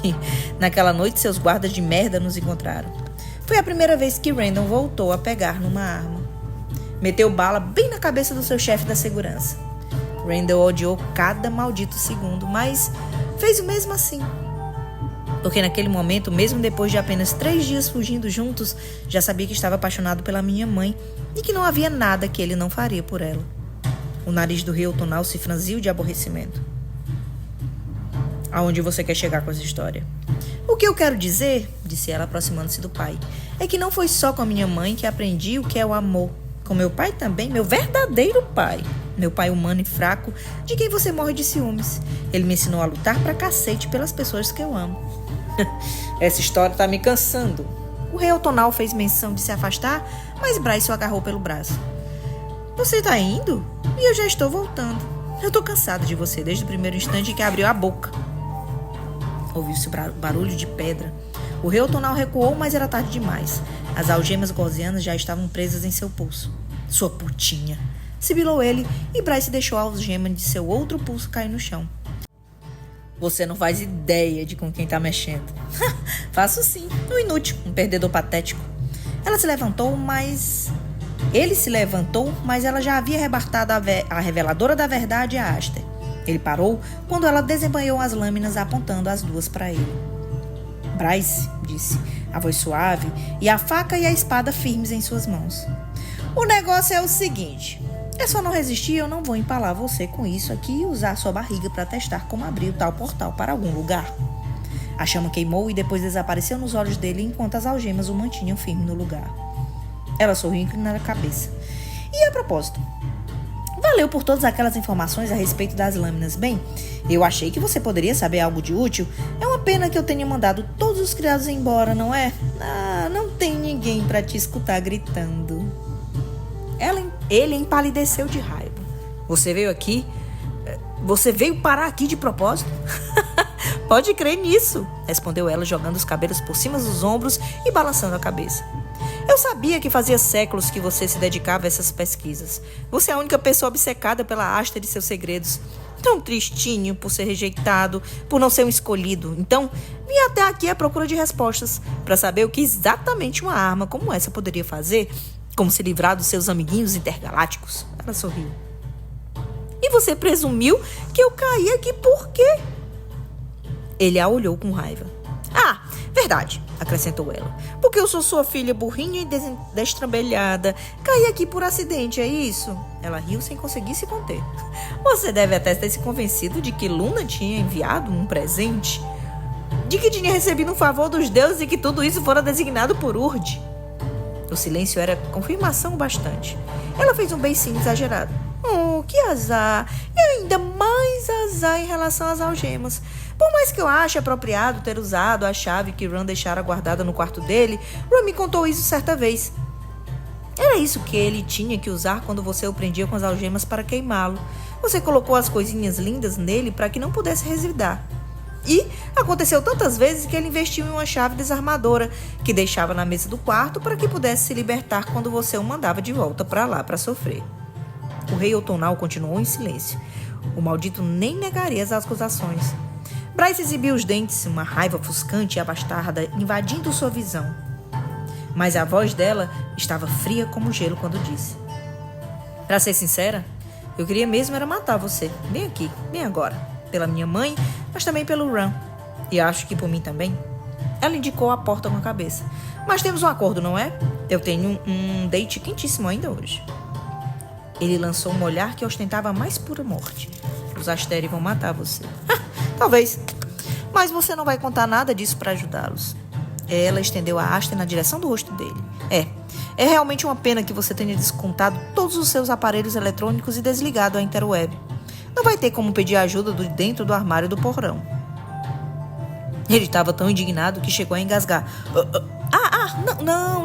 E naquela noite, seus guardas de merda nos encontraram. Foi a primeira vez que Randall voltou a pegar numa arma. Meteu bala bem na cabeça do seu chefe da segurança. Randall odiou cada maldito segundo, mas fez o mesmo assim. Porque naquele momento, mesmo depois de apenas 3 dias fugindo juntos, já sabia que estava apaixonado pela minha mãe e que não havia nada que ele não faria por ela. O nariz do rei Otonal se franziu de aborrecimento. Aonde você quer chegar com essa história? O que eu quero dizer, disse ela aproximando-se do pai, é que não foi só com a minha mãe que aprendi o que é o amor. Com meu pai também, meu verdadeiro pai. Meu pai humano e fraco, de quem você morre de ciúmes. Ele me ensinou a lutar pra cacete pelas pessoas que eu amo. Essa história tá me cansando. O rei Otonal fez menção de se afastar, mas Bryce o agarrou pelo braço. Você tá indo? E eu já estou voltando. Eu tô cansada de você desde o primeiro instante que abriu a boca. Ouviu-se barulho de pedra. O rei Otonal recuou, mas era tarde demais. As algemas gaussianas já estavam presas em seu pulso. Sua putinha! Sibilou ele e Bryce deixou a algema de seu outro pulso cair no chão. Você não faz ideia de com quem tá mexendo. Faço sim, um inútil, um perdedor patético. Ele se levantou, mas ela já havia arrebatado a reveladora da verdade a Aster. Ele parou quando ela desembanhou as lâminas apontando as duas para ele. Bryce, disse, a voz suave e a faca e a espada firmes em suas mãos. O negócio é o seguinte, é só não resistir, eu não vou empalar você com isso aqui e usar sua barriga para testar como abrir o tal portal para algum lugar. A chama queimou e depois desapareceu nos olhos dele enquanto as algemas o mantinham firme no lugar. Ela sorriu inclinando a cabeça. E a propósito, valeu por todas aquelas informações a respeito das lâminas. Bem, eu achei que você poderia saber algo de útil. É uma pena que eu tenha mandado todos os criados embora, não é? Ah, não tem ninguém para te escutar gritando. Ele empalideceu de raiva. Você veio aqui? Você veio parar aqui de propósito? Pode crer nisso, respondeu ela, jogando os cabelos por cima dos ombros e balançando a cabeça. Eu sabia que fazia séculos que você se dedicava a essas pesquisas. Você é a única pessoa obcecada pela Aster de seus segredos. Tão tristinho por ser rejeitado, por não ser um escolhido. Então, vim até aqui à procura de respostas, para saber o que exatamente uma arma como essa poderia fazer, como se livrar dos seus amiguinhos intergalácticos. Ela sorriu. E você presumiu que eu caí aqui por quê? Ele a olhou com raiva. Ah, verdade, acrescentou ela. Porque eu sou sua filha burrinha e destrambelhada. Caí aqui por acidente, é isso? Ela riu sem conseguir se conter. Você deve até ter se convencido de que Luna tinha enviado um presente. De que tinha recebido um favor dos deuses e que tudo isso fora designado por Urd. O silêncio era confirmação bastante. Ela fez um beicinho exagerado. Oh, que azar! E ainda mais azar em relação às algemas. Por mais que eu ache apropriado ter usado a chave que Ron deixara guardada no quarto dele, Ron me contou isso certa vez. Era isso que ele tinha que usar quando você o prendia com as algemas para queimá-lo. Você colocou as coisinhas lindas nele para que não pudesse revidar. E aconteceu tantas vezes que ele investiu em uma chave desarmadora que deixava na mesa do quarto para que pudesse se libertar quando você o mandava de volta para lá para sofrer. O rei Otonal continuou em silêncio. O maldito nem negaria as acusações. Bryce exibiu os dentes, uma raiva ofuscante e abastarda invadindo sua visão. Mas a voz dela estava fria como gelo quando disse. Para ser sincera, eu queria mesmo era matar você. Vem aqui, vem agora. Pela minha mãe, mas também pelo Ron. E acho que por mim também. Ela indicou a porta com a cabeça. Mas temos um acordo, não é? Eu tenho um date quentíssimo ainda hoje. Ele lançou um olhar que ostentava a mais pura morte. Os Asteri vão matar você. Talvez. Mas você não vai contar nada disso para ajudá-los. Ela estendeu a haste na direção do rosto dele. É realmente uma pena que você tenha descontado todos os seus aparelhos eletrônicos e desligado a interweb. Não vai ter como pedir ajuda dentro do armário do porão. Ele estava tão indignado que chegou a engasgar.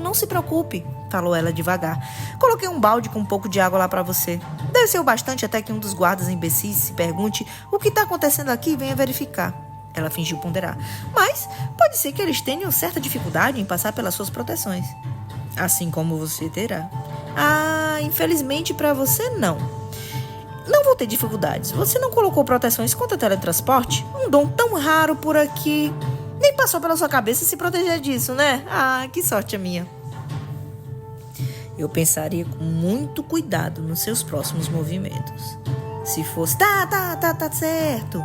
Não se preocupe, falou ela devagar. Coloquei um balde com um pouco de água lá para você. Deve ser o bastante até que um dos guardas imbecis se pergunte o que está acontecendo aqui e venha verificar. Ela fingiu ponderar. Mas pode ser que eles tenham certa dificuldade em passar pelas suas proteções. Assim como você terá. Infelizmente para você não. Não vou ter dificuldades. Você não colocou proteções contra teletransporte? Um dom tão raro por aqui. Nem passou pela sua cabeça se proteger disso, né? Ah, que sorte a minha. Eu pensaria com muito cuidado nos seus próximos movimentos. Se fosse... Tá certo.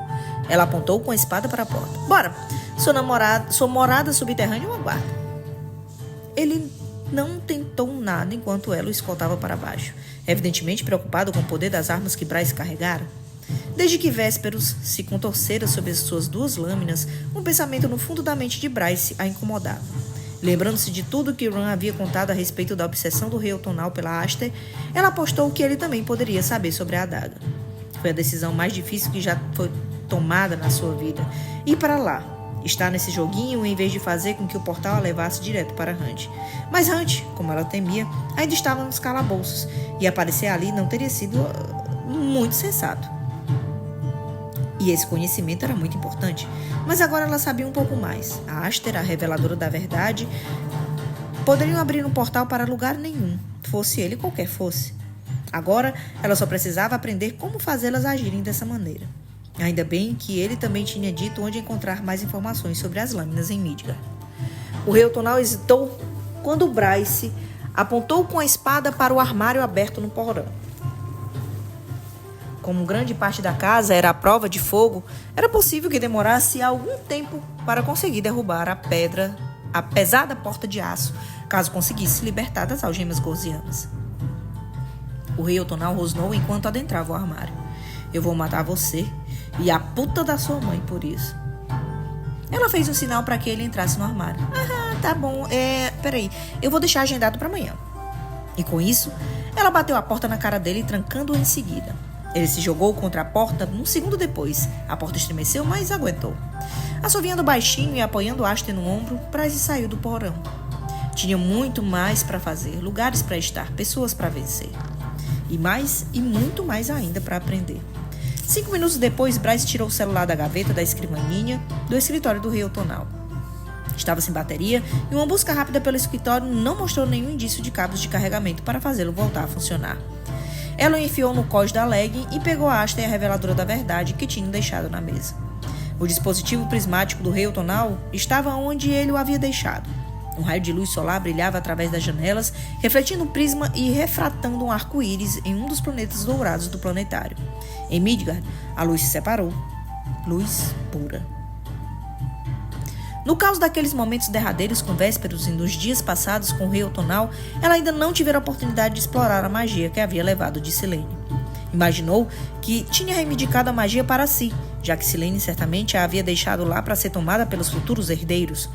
Ela apontou com a espada para a porta. Bora, sua morada subterrânea o aguarda. Ele não tentou nada enquanto ela o escoltava para baixo, evidentemente preocupado com o poder das armas que Bryce carregara. Desde que Vésperos se contorcera sob as suas duas lâminas, um pensamento no fundo da mente de Bryce a incomodava. Lembrando-se de tudo que Ran havia contado a respeito da obsessão do rei Otonal pela Aster, ela apostou que ele também poderia saber sobre a adaga. Foi a decisão mais difícil que já foi tomada na sua vida. Ir para lá, estar nesse joguinho em vez de fazer com que o portal a levasse direto para Hunt. Mas Hunt, como ela temia, ainda estava nos calabouços, e aparecer ali não teria sido muito sensato. E esse conhecimento era muito importante, mas agora ela sabia um pouco mais. A Aster, a reveladora da verdade, poderiam abrir um portal para lugar nenhum, fosse ele qualquer fosse. Agora, ela só precisava aprender como fazê-las agirem dessa maneira. Ainda bem que ele também tinha dito onde encontrar mais informações sobre as lâminas em Midgard. O rei Otonal hesitou quando Bryce apontou com a espada para o armário aberto no porão. Como grande parte da casa era à prova de fogo, era possível que demorasse algum tempo para conseguir derrubar a pesada porta de aço, caso conseguisse se libertar das algemas gorzianas. O rei Otonal rosnou enquanto adentrava o armário. Eu vou matar você e a puta da sua mãe por isso. Ela fez um sinal para que ele entrasse no armário. Tá bom, peraí, eu vou deixar agendado para amanhã. E com isso, ela bateu a porta na cara dele, trancando-o em seguida. Ele se jogou contra a porta um segundo depois. A porta estremeceu, mas aguentou. Assoviando baixinho e apoiando Aster no ombro, Bryce saiu do porão. Tinha muito mais para fazer, lugares para estar, pessoas para vencer. E muito mais ainda para aprender. 5 minutos depois, Bryce tirou o celular da gaveta da escrivaninha do escritório do rei Otonal. Estava sem bateria e uma busca rápida pelo escritório não mostrou nenhum indício de cabos de carregamento para fazê-lo voltar a funcionar. Ela o enfiou no cós da legging e pegou a Aster e a reveladora da verdade que tinham deixado na mesa. O dispositivo prismático do rei Otonal estava onde ele o havia deixado. Um raio de luz solar brilhava através das janelas, refletindo o prisma e refratando um arco-íris em um dos planetas dourados do planetário. Em Midgard, a luz se separou. Luz pura. No caos daqueles momentos derradeiros com Vésperos e nos dias passados com o rei Otonal, ela ainda não tivera a oportunidade de explorar a magia que havia levado de Silene. Imaginou que tinha reivindicado a magia para si, já que Silene certamente a havia deixado lá para ser tomada pelos futuros herdeiros.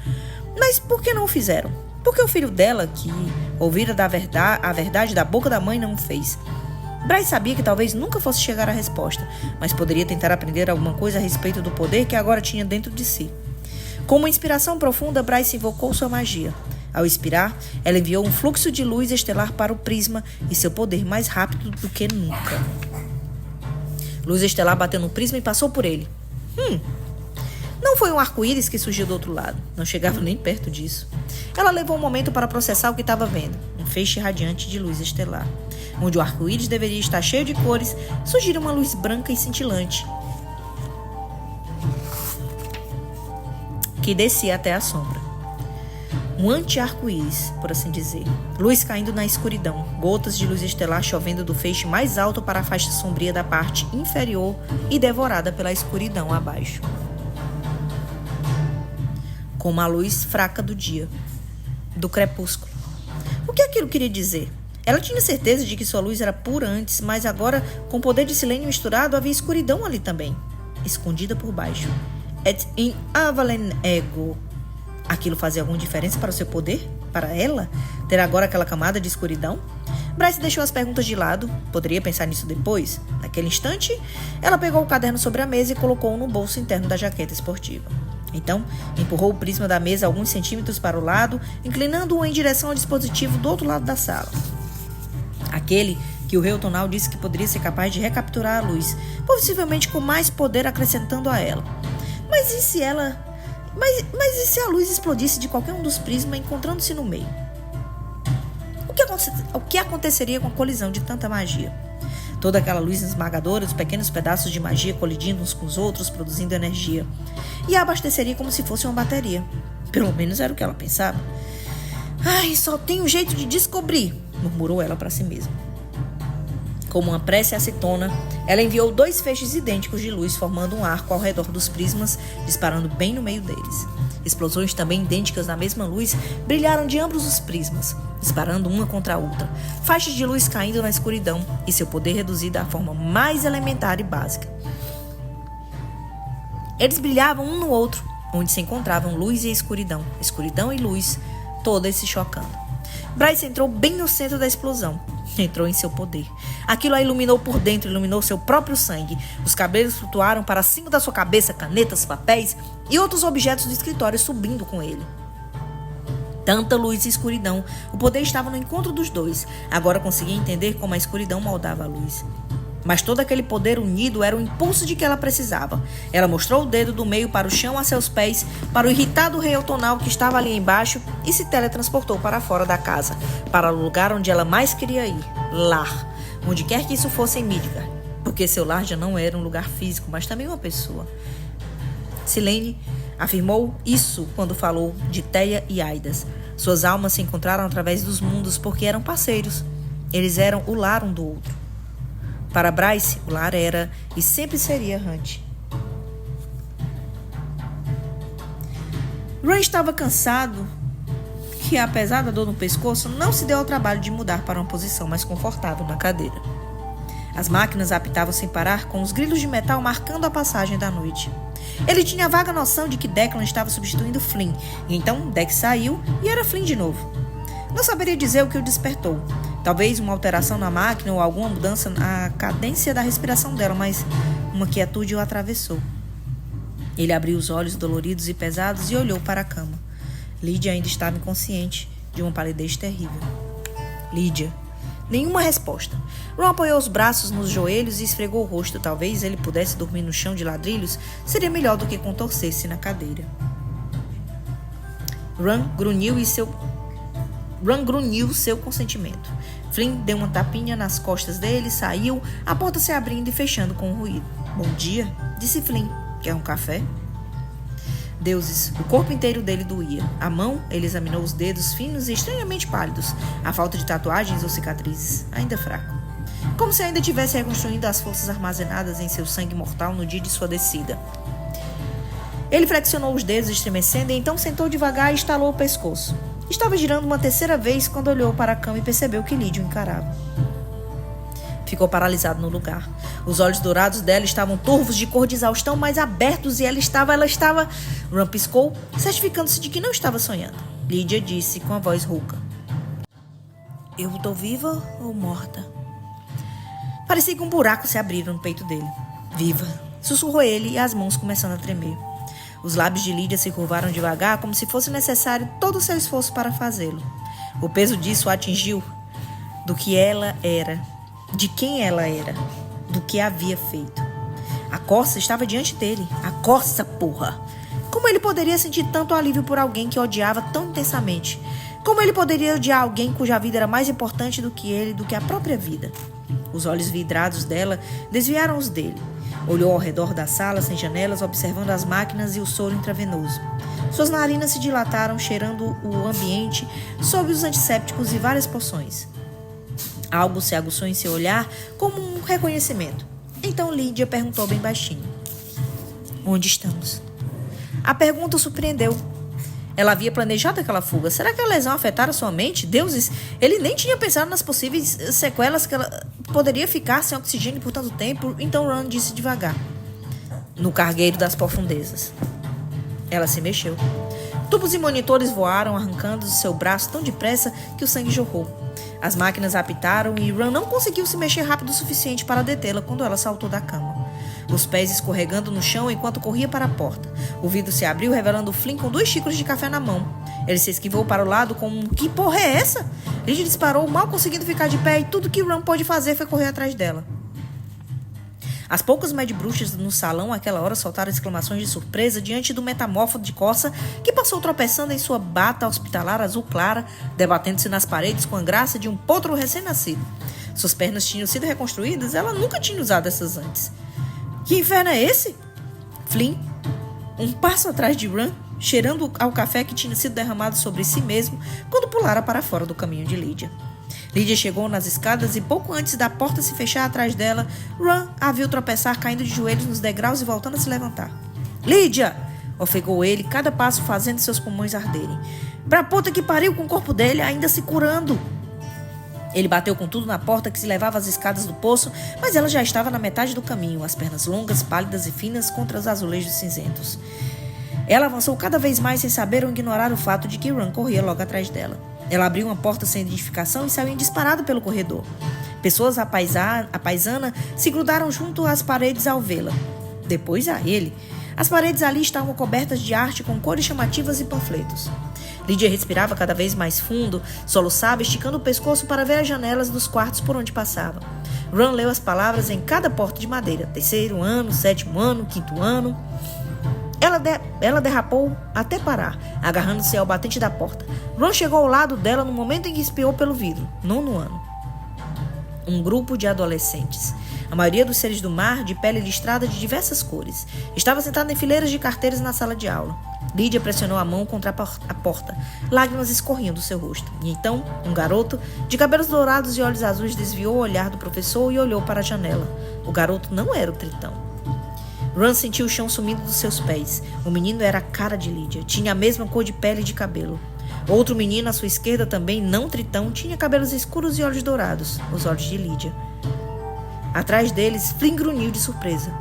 Mas por que não o fizeram? Por que o filho dela, que ouvira a verdade da boca da mãe, não o fez? Bryce sabia que talvez nunca fosse chegar à resposta, mas poderia tentar aprender alguma coisa a respeito do poder que agora tinha dentro de si. Com uma inspiração profunda, Bryce invocou sua magia. Ao expirar, ela enviou um fluxo de luz estelar para o prisma e seu poder mais rápido do que nunca. Luz estelar bateu no prisma e passou por ele. Não foi um arco-íris que surgiu do outro lado. Não chegava nem perto disso. Ela levou um momento para processar o que estava vendo. Um feixe radiante de luz estelar. Onde o arco-íris deveria estar cheio de cores, surgiu uma luz branca e cintilante que descia até a sombra. Um anti-arco-íris, por assim dizer. Luz caindo na escuridão, gotas de luz estelar chovendo do feixe mais alto para a faixa sombria da parte inferior e devorada pela escuridão abaixo. Com uma luz fraca do dia, do crepúsculo. O que aquilo queria dizer? Ela tinha certeza de que sua luz era pura antes, mas agora, com o poder de Silene misturado, havia escuridão ali também, escondida por baixo. Et in avalen ego. Aquilo fazia alguma diferença para o seu poder? Para ela? Ter agora aquela camada de escuridão? Bryce deixou as perguntas de lado. Poderia pensar nisso depois? Naquele instante, ela pegou o caderno sobre a mesa e colocou-o no bolso interno da jaqueta esportiva. Então, empurrou o prisma da mesa alguns centímetros para o lado, inclinando-o em direção ao dispositivo do outro lado da sala. Aquele que o rei Otonal disse que poderia ser capaz de recapturar a luz, possivelmente com mais poder acrescentando a ela. Mas e se a luz explodisse de qualquer um dos prismas, encontrando-se no meio? O que aconteceria com a colisão de tanta magia? Toda aquela luz esmagadora, os pequenos pedaços de magia colidindo uns com os outros, produzindo energia. E a abasteceria como se fosse uma bateria. Pelo menos era o que ela pensava. Ai, só tem um jeito de descobrir, murmurou ela para si mesma. Como uma prece acetona, ela enviou 2 feixes idênticos de luz, formando um arco ao redor dos prismas, disparando bem no meio deles. Explosões também idênticas da mesma luz brilharam de ambos os prismas, disparando uma contra a outra, faixas de luz caindo na escuridão e seu poder reduzido à forma mais elementar e básica. Eles brilhavam um no outro, onde se encontravam luz e escuridão e luz, todas se chocando. Bryce entrou bem no centro da explosão. Entrou em seu poder. Aquilo a iluminou por dentro, iluminou seu próprio sangue. Os cabelos flutuaram para cima da sua cabeça, canetas, papéis e outros objetos do escritório subindo com ele. Tanta luz e escuridão. O poder estava no encontro dos dois. Agora conseguia entender como a escuridão moldava a luz. Mas todo aquele poder unido era o impulso de que ela precisava. Ela mostrou o dedo do meio para o chão a seus pés, para o irritado rei outonal que estava ali embaixo e se teletransportou para fora da casa, para o lugar onde ela mais queria ir, lar, onde quer que isso fosse em Midgard, porque seu lar já não era um lugar físico, mas também uma pessoa. Silene afirmou isso quando falou de Theia e Aidas. Suas almas se encontraram através dos mundos porque eram parceiros. Eles eram o lar um do outro. Para Bryce, o lar era e sempre seria Hunt. Ron estava cansado que, apesar da dor no pescoço, não se deu ao trabalho de mudar para uma posição mais confortável na cadeira. As máquinas apitavam sem parar, com os grilos de metal marcando a passagem da noite. Ele tinha a vaga noção de que Declan estava substituindo Flynn, e então Dex saiu e era Flynn de novo. Não saberia dizer o que o despertou. Talvez uma alteração na máquina ou alguma mudança na cadência da respiração dela, mas uma quietude o atravessou. Ele abriu os olhos doloridos e pesados e olhou para a cama. Lydia ainda estava inconsciente, de uma palidez terrível. Lydia. Nenhuma resposta. Ron apoiou os braços nos joelhos e esfregou o rosto. Talvez ele pudesse dormir no chão de ladrilhos. Seria melhor do que contorcer-se na cadeira. Ron grunhiu seu consentimento. Flynn deu uma tapinha nas costas dele, saiu, a porta se abrindo e fechando com um ruído. Bom dia, disse Flynn. Quer um café? Deuses, o corpo inteiro dele doía. A mão, ele examinou os dedos finos e estranhamente pálidos. A falta de tatuagens ou cicatrizes, ainda fraco. Como se ainda tivesse reconstruindo as forças armazenadas em seu sangue mortal no dia de sua descida. Ele flexionou os dedos, estremecendo, e então sentou devagar e estalou o pescoço. Estava girando uma terceira vez quando olhou para a cama e percebeu que Lydia o encarava. Ficou paralisado no lugar. Os olhos dourados dela estavam turvos de cor de exaustão, mas abertos, e ela estava... Ron piscou, certificando-se de que não estava sonhando. Lydia disse com a voz rouca. Eu estou viva ou morta? Parecia que um buraco se abriu no peito dele. Viva, sussurrou ele e as mãos começando a tremer. Os lábios de Lydia se curvaram devagar, como se fosse necessário todo o seu esforço para fazê-lo. O peso disso a atingiu do que ela era, de quem ela era, do que havia feito. A Corsa estava diante dele. A Corsa, porra! Como ele poderia sentir tanto alívio por alguém que odiava tão intensamente? Como ele poderia odiar alguém cuja vida era mais importante do que ele, do que a própria vida? Os olhos vidrados dela desviaram os dele. Olhou ao redor da sala, sem janelas, observando as máquinas e o soro intravenoso. Suas narinas se dilataram, cheirando o ambiente sob os antissépticos e várias poções. Algo se aguçou em seu olhar como um reconhecimento. Então Lydia perguntou bem baixinho. Onde estamos? A pergunta o surpreendeu. Ela havia planejado aquela fuga. Será que a lesão afetara sua mente? Deuses, ele nem tinha pensado nas possíveis sequelas que ela poderia ficar sem oxigênio por tanto tempo. Então Ron disse devagar. No cargueiro das profundezas. Ela se mexeu. Tubos e monitores voaram, arrancando do seu braço tão depressa que o sangue jorrou. As máquinas apitaram e Ron não conseguiu se mexer rápido o suficiente para detê-la quando ela saltou da cama. Os pés escorregando no chão enquanto corria para a porta. O vidro se abriu, revelando Flynn com 2 xícaras de café na mão. Ele se esquivou para o lado com um "que porra é essa?" Lydia disparou, mal conseguindo ficar de pé, e tudo que Ron pôde fazer foi correr atrás dela. As poucas medbruxas no salão àquela hora soltaram exclamações de surpresa diante do metamorfo de Corsa, que passou tropeçando em sua bata hospitalar azul clara, debatendo-se nas paredes com a graça de um potro recém-nascido. Suas pernas tinham sido reconstruídas, ela nunca tinha usado essas antes. Que inferno é esse? Flynn, um passo atrás de Ron, cheirando ao café que tinha sido derramado sobre si mesmo quando pulara para fora do caminho de Lydia. Lydia chegou nas escadas e pouco antes da porta se fechar atrás dela, Ron a viu tropeçar caindo de joelhos nos degraus e voltando a se levantar. Lydia! Ofegou ele, cada passo fazendo seus pulmões arderem. Pra puta que pariu com o corpo dele ainda se curando! Ele bateu com tudo na porta que se levava às escadas do poço, mas ela já estava na metade do caminho, as pernas longas, pálidas e finas contra os azulejos cinzentos. Ela avançou cada vez mais sem saber ou ignorar o fato de que Ron corria logo atrás dela. Ela abriu uma porta sem identificação e saiu em disparada pelo corredor. Pessoas à paisana se grudaram junto às paredes ao vê-la. Depois a ele. As paredes ali estavam cobertas de arte com cores chamativas e panfletos. Lydia respirava cada vez mais fundo, soluçava, esticando o pescoço para ver as janelas dos quartos por onde passava. Ron leu as palavras em cada porta de madeira. 3º ano, 7º ano, 5º ano. Ela derrapou até parar, agarrando-se ao batente da porta. Ron chegou ao lado dela no momento em que espiou pelo vidro. 9º ano. Um grupo de adolescentes. A maioria dos seres do mar, de pele listrada de diversas cores. Estava sentada em fileiras de carteiras na sala de aula. Lydia pressionou a mão contra a porta. Lágrimas escorriam do seu rosto. E então, um garoto, de cabelos dourados e olhos azuis, desviou o olhar do professor e olhou para a janela. O garoto não era o Tritão. Ron sentiu o chão sumindo dos seus pés. O menino era a cara de Lydia. Tinha a mesma cor de pele e de cabelo. Outro menino à sua esquerda, também não Tritão, tinha cabelos escuros e olhos dourados. Os olhos de Lydia. Atrás deles, Flynn grunhiu de surpresa.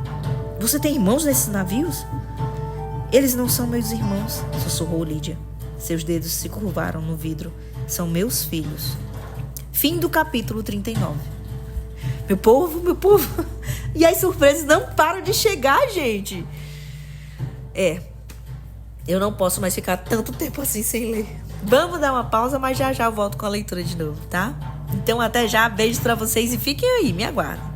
Você tem irmãos nesses navios? Eles não são meus irmãos, sussurrou Lydia. Seus dedos se curvaram no vidro. São meus filhos. Fim do capítulo 39. Meu povo, meu povo. E as surpresas não param de chegar, gente. Eu não posso mais ficar tanto tempo assim sem ler. Vamos dar uma pausa, mas já já eu volto com a leitura de novo, tá? Então até já, beijos pra vocês e fiquem aí, me aguardem.